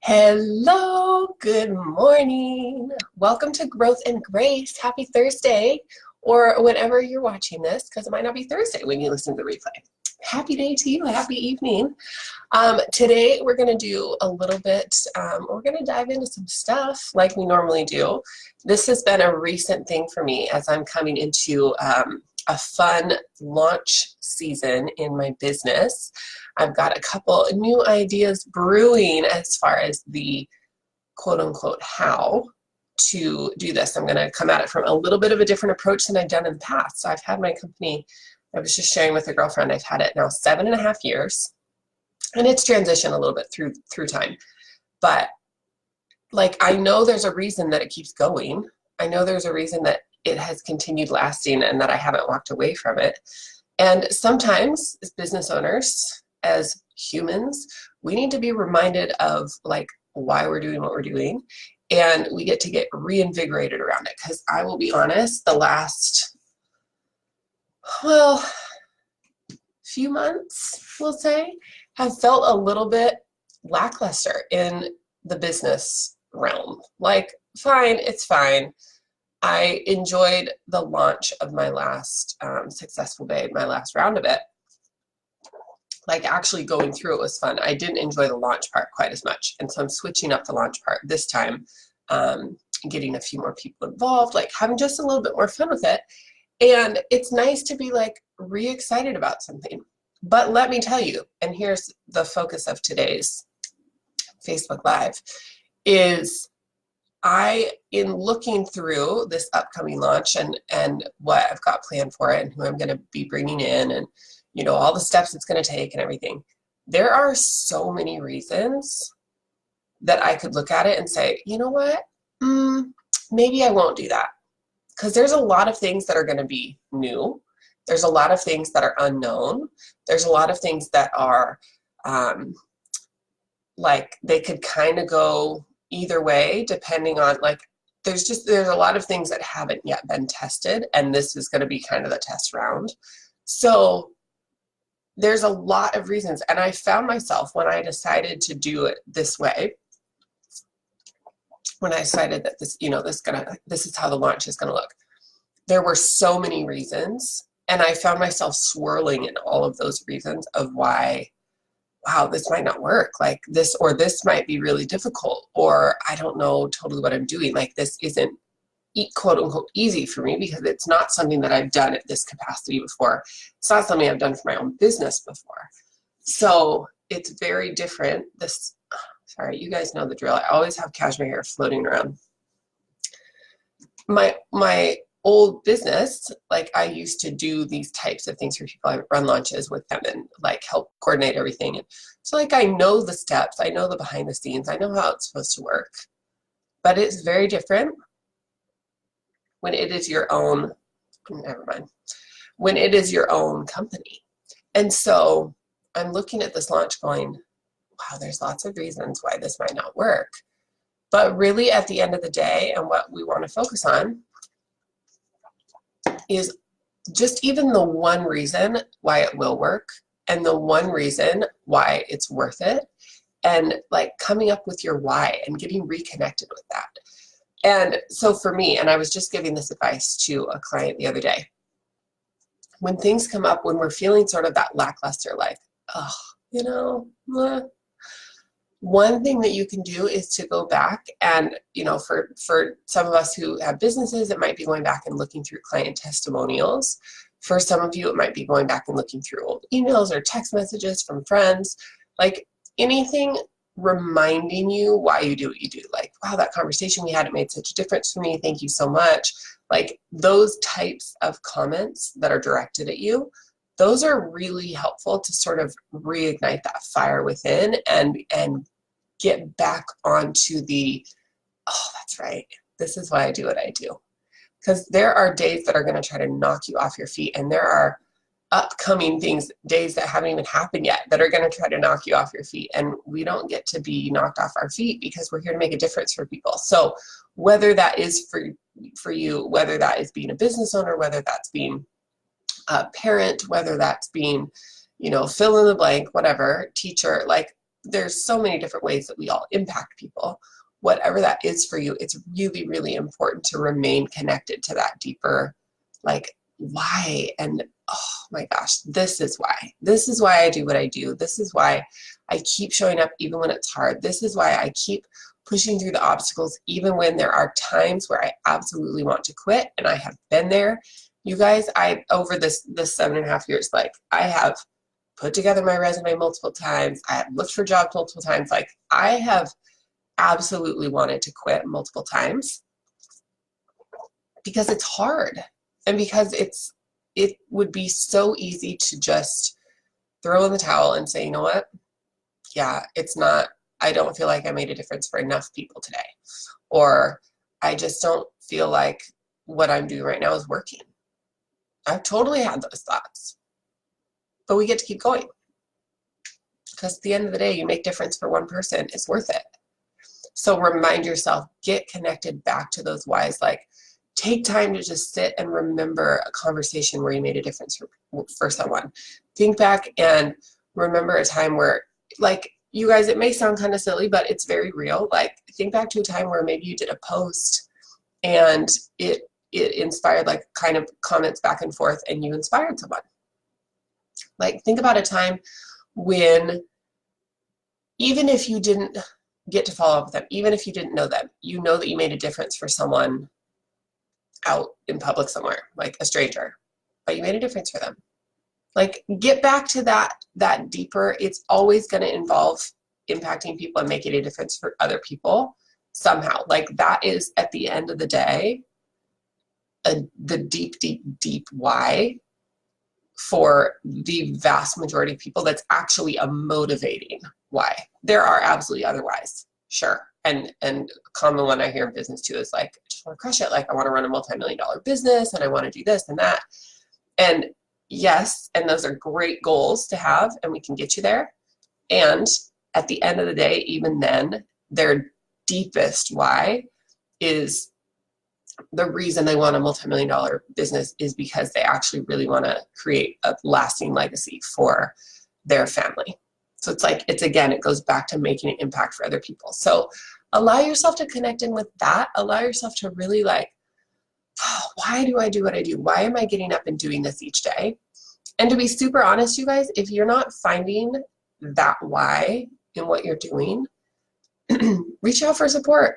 Hello, good morning. Welcome to Growth and Grace. Happy Thursday, or whenever you're watching this, because it might not be Thursday when you listen to the replay. Happy day to you, happy evening. Today we're going to do a little bit, we're going to dive into some stuff like we normally do. This has been a recent thing for me as I'm coming into a fun launch season in my business. I've got a couple new ideas brewing as far as the quote-unquote how to do this. I'm going to come at it from a little bit of a different approach than I've done in the past. So I've had my company, I was just sharing with a girlfriend, I've had it now 7.5 years, and it's transitioned a little bit through time. But like, I know there's a reason that it keeps going. I know there's a reason that it has continued lasting and that I haven't walked away from it. And sometimes as business owners, as humans, we need to be reminded of like why we're doing what we're doing, and we get to get reinvigorated around it. Because I will be honest, the last, well, few months, we'll say, have felt a little bit lackluster in the business realm. Like, fine, it's fine. I enjoyed the launch of my last successful babe, my last round of it. Like, actually going through it was fun. I didn't enjoy the launch part quite as much. And so I'm switching up the launch part this time, getting a few more people involved, like having just a little bit more fun with it. And it's nice to be like re-excited about something. But let me tell you, and here's the focus of today's Facebook Live, is in looking through this upcoming launch and what I've got planned for it and who I'm going to be bringing in and, you know, all the steps it's going to take and everything, there are so many reasons that I could look at it and say, you know what, maybe I won't do that. Because there's a lot of things that are going to be new. There's a lot of things that are unknown. There's a lot of things that are like they could kind of go either way depending on, like, there's a lot of things that haven't yet been tested, and this is going to be kind of the test round. So there's a lot of reasons, and I found myself when I decided to do it this way, when I decided that this, you know, this is how the launch is going to look, there were so many reasons, and I found myself swirling in all of those reasons of why, wow, this might not work, like this, or this might be really difficult, or I don't know totally what I'm doing, like this isn't quote unquote easy for me because it's not something that I've done at this capacity before. It's not something I've done for my own business before. So it's very different. Sorry, you guys know the drill. I always have cashmere hair floating around. My old business, like, I used to do these types of things for people. I would run launches with them and like help coordinate everything. And so like, I know the steps, I know the behind the scenes, I know how it's supposed to work, but it's very different when it is your own, never mind, when it is your own company. And so I'm looking at this launch going, wow, there's lots of reasons why this might not work. But really at the end of the day, and what we want to focus on is just even the one reason why it will work and the one reason why it's worth it, and like coming up with your why and getting reconnected with that. And so for me, and I was just giving this advice to a client the other day, when things come up, when we're feeling sort of that lackluster, like, oh, you know, one thing that you can do is to go back and, you know, for some of us who have businesses, it might be going back and looking through client testimonials. For some of you, it might be going back and looking through old emails or text messages from friends, like anything reminding you why you do what you do. Like, wow, that conversation we had, it made such a difference for me. Thank you so much. Like those types of comments that are directed at you, those are really helpful to sort of reignite that fire within and get back onto the, oh, that's right, this is why I do what I do. Because there are days that are going to try to knock you off your feet, and there are upcoming things, days that haven't even happened yet, that are going to try to knock you off your feet. And we don't get to be knocked off our feet because we're here to make a difference for people. So whether that is for you, whether that is being a business owner, whether that's being a parent, whether that's being, you know, fill in the blank, whatever, teacher, like there's so many different ways that we all impact people. Whatever that is for you, it's really, really important to remain connected to that deeper, like, why. And oh my gosh, this is why. This is why I do what I do. This is why I keep showing up even when it's hard. This is why I keep pushing through the obstacles even when there are times where I absolutely want to quit, and I have been there. You guys, over this 7.5 years, like, I have put together my resume multiple times. I have looked for jobs multiple times. Like, I have absolutely wanted to quit multiple times because it's hard, and because it would be so easy to just throw in the towel and say, you know what? Yeah, it's not, I don't feel like I made a difference for enough people today. Or I just don't feel like what I'm doing right now is working. I've totally had those thoughts. But we get to keep going. Because at the end of the day, you make difference for one person, it's worth it. So remind yourself, get connected back to those whys. Like, take time to just sit and remember a conversation where you made a difference for someone. Think back and remember a time where, like, you guys, it may sound kind of silly, but it's very real. Like, think back to a time where maybe you did a post and it inspired, like, kind of comments back and forth, and you inspired someone. Like, think about a time when, even if you didn't get to follow up with them, even if you didn't know them, you know that you made a difference for someone out in public somewhere, like a stranger, but you made a difference for them. Like, get back to that deeper. It's always going to involve impacting people and making a difference for other people somehow. Like, that is, at the end of the day, the deep, deep, deep why for the vast majority of people. That's actually a motivating why. There are absolutely other whys, sure. And a common one I hear in business too is like, I just want to crush it. Like, I want to run a multi-million-dollar business, and I want to do this and that. And yes, and those are great goals to have, and we can get you there. And at the end of the day, even then, their deepest why is, the reason they want a multi-million-dollar business is because they actually really want to create a lasting legacy for their family. So it's like, again, it goes back to making an impact for other people. So allow yourself to connect in with that. Allow yourself to really, like, oh, why do I do what I do? Why am I getting up and doing this each day? And to be super honest, you guys, if you're not finding that why in what you're doing, reach out for support.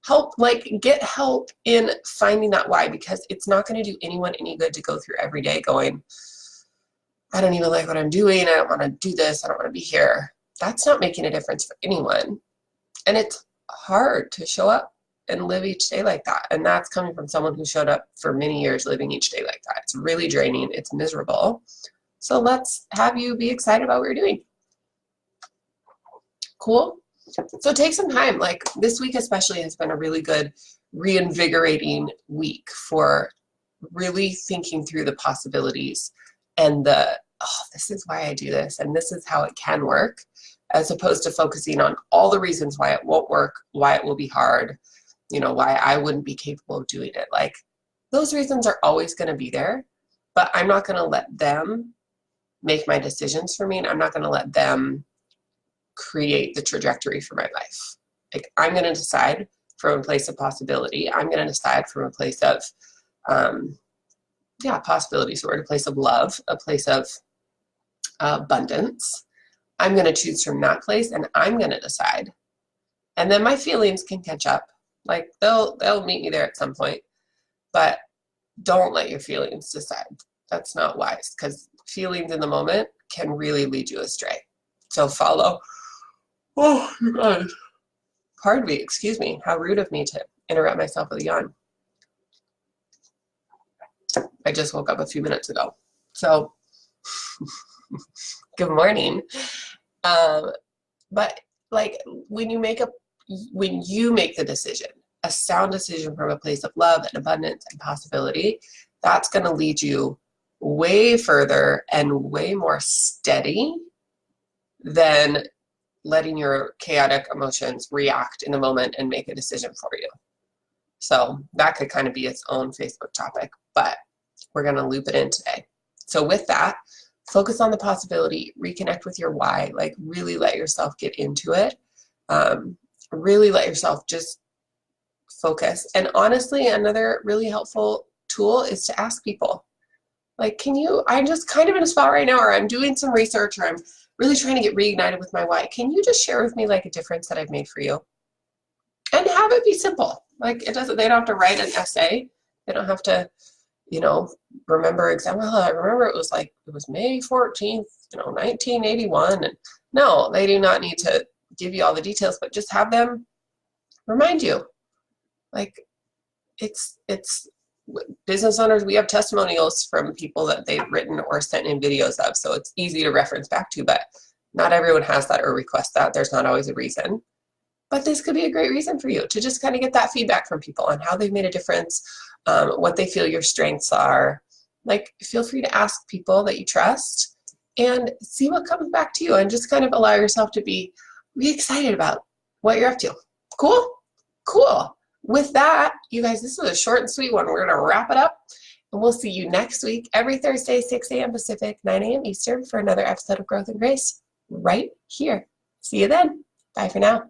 Help, like, get help in finding that why, because it's not going to do anyone any good to go through every day going, I don't even like what I'm doing. I don't want to do this. I don't want to be here. That's not making a difference for anyone. And it's hard to show up and live each day like that. And that's coming from someone who showed up for many years living each day like that. It's really draining. It's miserable. So let's have you be excited about what you're doing. Cool. So take some time. Like, this week especially has been a really good reinvigorating week for really thinking through the possibilities and this is why I do this, and this is how it can work, as opposed to focusing on all the reasons why it won't work, why it will be hard, why I wouldn't be capable of doing it. Like, those reasons are always going to be there, but I'm not going to let them make my decisions for me, and I'm not going to let them create the trajectory for my life. Like, I'm going to decide from a place of possibility. I'm going to decide from a place of, possibilities, or a place of love, a place of abundance. I'm going to choose from that place, and I'm going to decide. And then my feelings can catch up. Like, they'll meet me there at some point, but don't let your feelings decide. That's not wise, because feelings in the moment can really lead you astray. So follow. Oh, you guys. Pardon me, excuse me. How rude of me to interrupt myself with a yawn. I just woke up a few minutes ago. So, good morning. But like, when you make the decision, a sound decision from a place of love and abundance and possibility, that's going to lead you way further and way more steady than letting your chaotic emotions react in the moment and make a decision for you. So that could kind of be its own Facebook topic, but we're going to loop it in today. So with that, focus on the possibility, reconnect with your why, like really let yourself get into it. Really let yourself just focus. And honestly, another really helpful tool is to ask people, like, I'm just kind of in a spot right now, or I'm doing some research, or I'm really trying to get reignited with my why. Can you just share with me like a difference that I've made for you? And have it be simple. Like they don't have to write an essay. They don't have to, remember exactly. Well, I remember it was May 14th, 1981. And no, they do not need to give you all the details, but just have them remind you. Like it's business owners, we have testimonials from people that they've written or sent in videos of, so it's easy to reference back to, but not everyone has that or requests that. There's not always a reason. But this could be a great reason for you to just kind of get that feedback from people on how they've made a difference, what they feel your strengths are. Like, feel free to ask people that you trust and see what comes back to you, and just kind of allow yourself to be really excited about what you're up to. Cool? Cool. With that, you guys, this was a short and sweet one. We're going to wrap it up, and we'll see you next week, every Thursday, 6 a.m. Pacific, 9 a.m. Eastern, for another episode of Growth and Grace right here. See you then. Bye for now.